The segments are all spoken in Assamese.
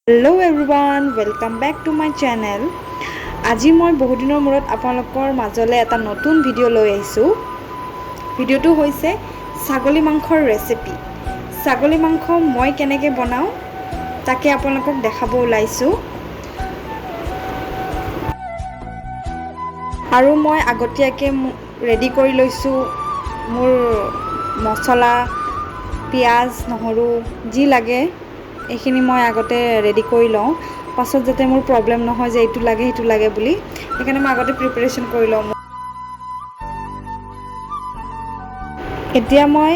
Hello' everyone, welcome back to my channel. আজি মই বহুদিনৰ মূৰত আপোনালোকৰ মাজলৈ এটা নতুন ভিডিঅ' লৈ আহিছোঁ। ভিডিঅ'টো হৈছে ছাগলী মাংসৰ ৰেচিপি। ছাগলী মাংস মই কেনেকৈ বনাওঁ তাকে আপোনালোকক দেখাব ওলাইছোঁ। আৰু মই আগতীয়াকৈ ৰেডি কৰি লৈছোঁ মোৰ মছলা, পিঁয়াজ, নহৰু যি লাগে এইখিনি মই আগতে ৰেডি কৰি লওঁ। পাছত যাতে মোৰ প্ৰব্লেম নহয় যে এইটো লাগে সেইটো লাগে বুলি, সেইকাৰণে মই আগতে প্ৰিপাৰেশ্যন কৰি লওঁ। এতিয়া মই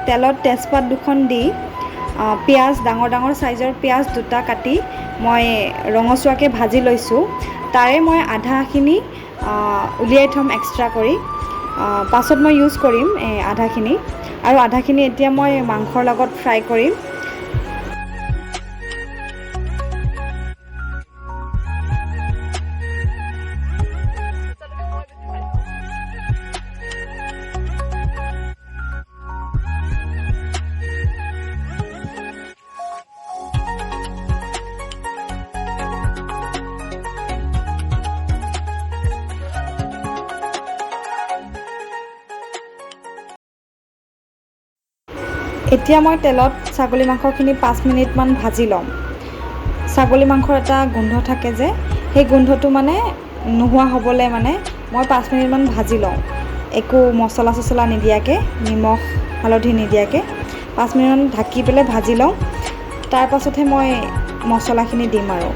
তেলত তেজপাত দুখন দি পিঁয়াজ, ডাঙৰ ডাঙৰ চাইজৰ পিঁয়াজ দুটা কাটি মই ৰঙচুৱাকৈ ভাজি লৈছোঁ। তাৰে মই আধাখিনি উলিয়াই থ'ম এক্সট্ৰা কৰি, পাছত মই ইউজ কৰিম আধাখিনি। আৰু আধাখিনি এতিয়া মই মাংসৰ লগত ফ্ৰাই কৰিম। এতিয়া মই তেলত ছাগলী মাংসখিনি 5 মিনিটমান ভাজি ল'ম। ছাগলী মাংসৰ এটা গোন্ধ থাকে যে, সেই গোন্ধটো মানে নোহোৱা হ'বলৈ মানে মই 5 মিনিটমান ভাজি লওঁ, একো মছলা চছলা নিদিয়াকৈ, নিমখ হালধি নিদিয়াকৈ 5 মিনিটমান ঢাকি পেলাই ভাজি লওঁ। তাৰ পাছতহে মই মছলাখিনি দিম আৰু।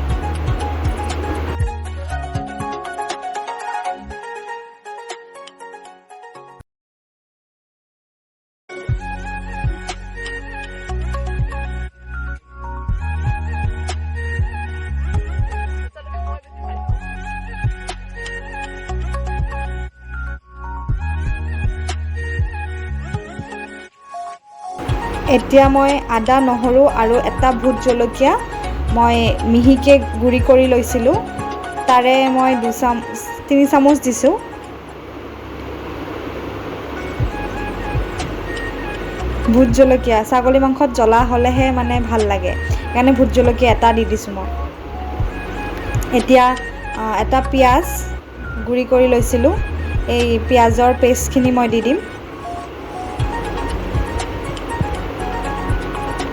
এতিয়া মই আদা, নহৰু আৰু এটা ভোট জলকীয়া মই মিহিকৈ গুড়ি কৰি লৈছিলোঁ, তাৰে মই 3 চামুচ দিছোঁ। ভোট জলকীয়া, ছাগলী মাংসত জ্বলা হ'লেহে মানে ভাল লাগে, সেইকাৰণে ভোট জলকীয়া এটা দি দিছোঁ মই। এতিয়া এটা পিঁয়াজ গুড়ি কৰি লৈছিলোঁ, এই পিঁয়াজৰ পেষ্টখিনি মই দি দিম।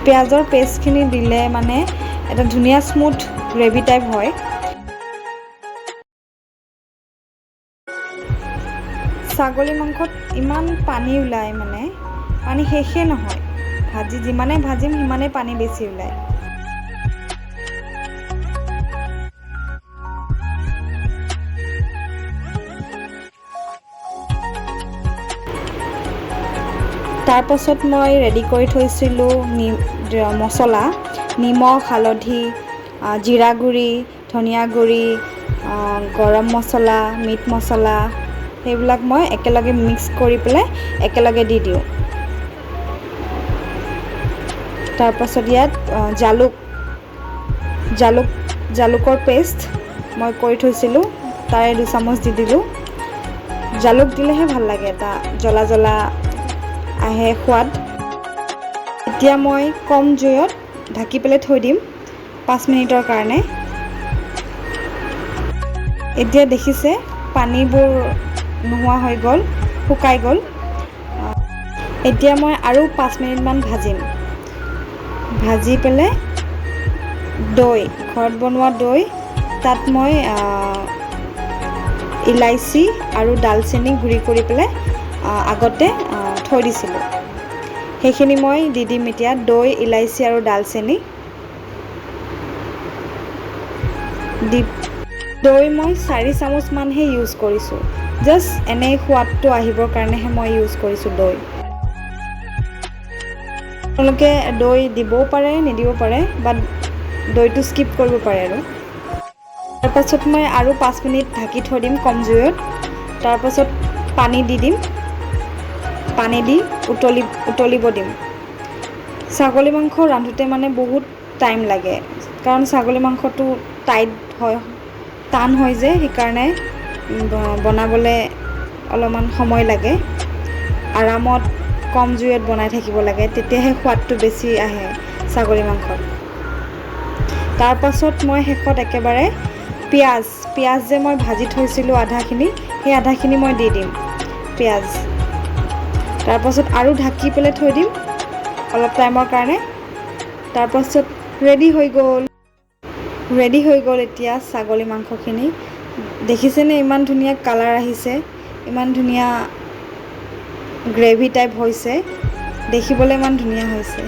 পিঁয়াজৰ পেষ্টখিনি দিলে মানে এটা ধুনীয়া স্মুথ গ্ৰেভি টাইপ হয়। ছাগলী মাংসত ইমান পানী ওলায়, মানে পানী শেষেই নহয়। যিমানে ভাজিম সিমানেই পানী বেছি ওলায়। তাৰপাছত মই ৰেডি কৰি থৈছিলোঁ মছলা, নিমখ, হালধি, জিৰা গুড়ি, ধনিয়া গুড়ি, গৰম মছলা, মিট মছলা, সেইবিলাক মই একেলগে মিক্স কৰি পেলাই একেলগে দি দিওঁ। তাৰপাছত ইয়াত জালুকৰ পেষ্ট মই কৰি থৈছিলোঁ, তাৰে 2 চামুচ দি দিলোঁ। জালুক দিলেহে ভাল লাগে, এটা জ্বলা জ্বলা আহে সোৱাদ। এতিয়া মই কম জুইত ঢাকি পেলাই থৈ দিম 5 মিনিটৰ কাৰণে। এতিয়া দেখিছে পানীবোৰ নোহোৱা হৈ গ'ল, শুকাই গ'ল। এতিয়া মই আৰু 5 মিনিটমান ভাজিম। ভাজি পেলাই দৈ, ঘৰত বনোৱা দৈ, তাত মই ইলাইচি আৰু ডালচেনি গুড়ি কৰি পেলাই আগতে থৈ দিছিলোঁ, সেইখিনি মই দি দিম এতিয়া। দৈ, ইলাইচি আৰু ডালচেনি দি, দৈ মই 4 চামুচমানহে ইউজ কৰিছোঁ, জাষ্ট এনেই সোৱাদটো আহিবৰ কাৰণেহে মই ইউজ কৰিছোঁ দৈ। আপোনালোকে দৈ দিবও পাৰে, নিদিব পাৰে, বাট দৈটো স্কিপ কৰিব পাৰে আৰু। তাৰপাছত মই আৰু 5 মিনিট ঢাকি থৈ দিম কম জুইত। তাৰপাছত পানী দি দিম, পানী দি উতলিব দিম। ছাগলী মাংস ৰান্ধোতে মানে বহুত টাইম লাগে, কাৰণ ছাগলী মাংসটো টান হয় যে, সেইকাৰণে বনাবলৈ অলপমান সময় লাগে। আৰামত কম জুইত বনাই থাকিব লাগে, তেতিয়াহে সোৱাদটো বেছি আহে ছাগলী মাংসত। তাৰপাছত মই শেষত একেবাৰে পিঁয়াজ যে মই ভাজি থৈছিলোঁ আধাখিনি, সেই আধাখিনি মই দি দিম পিঁয়াজ। তাৰপাছত আৰু ঢাকি পেলাই থৈ দিম অলপ টাইমৰ কাৰণে। তাৰপাছত ৰেডি হৈ গ'ল এতিয়া ছাগলী মাংসখিনি। দেখিছেনে ইমান ধুনীয়া কালাৰ আহিছে, ইমান ধুনীয়া গ্ৰেভি টাইপ হৈছে, দেখিবলৈ ইমান ধুনীয়া হৈছে।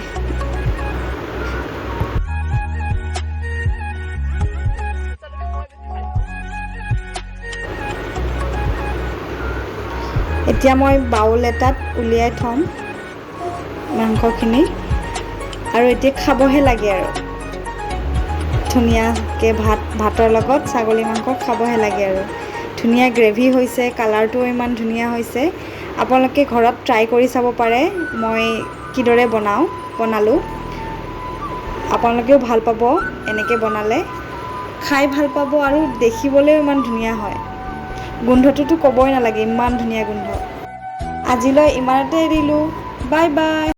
এতিয়া মই বাউল এটাত উলিয়াই থ'ম মাংসখিনি, আৰু এতিয়া খাবহে লাগে আৰু ধুনীয়াকৈ ভাতৰ লগত ছাগলী মাংস খাবহে লাগে আৰু। ধুনীয়া গ্ৰেভি হৈছে, কালাৰটোও ইমান ধুনীয়া হৈছে। আপোনালোকে ঘৰত ট্ৰাই কৰি চাব পাৰে মই কিদৰে বনালোঁ। আপোনালোকেও ভাল পাব এনেকৈ বনালে, খাই ভাল পাব আৰু দেখিবলৈও ইমান ধুনীয়া হয়। গোন্ধটোতো ক'বই নালাগে, ইমান ধুনীয়া গোন্ধ। আজিলৈ ইমানতে এৰিলোঁ, বাই বাই।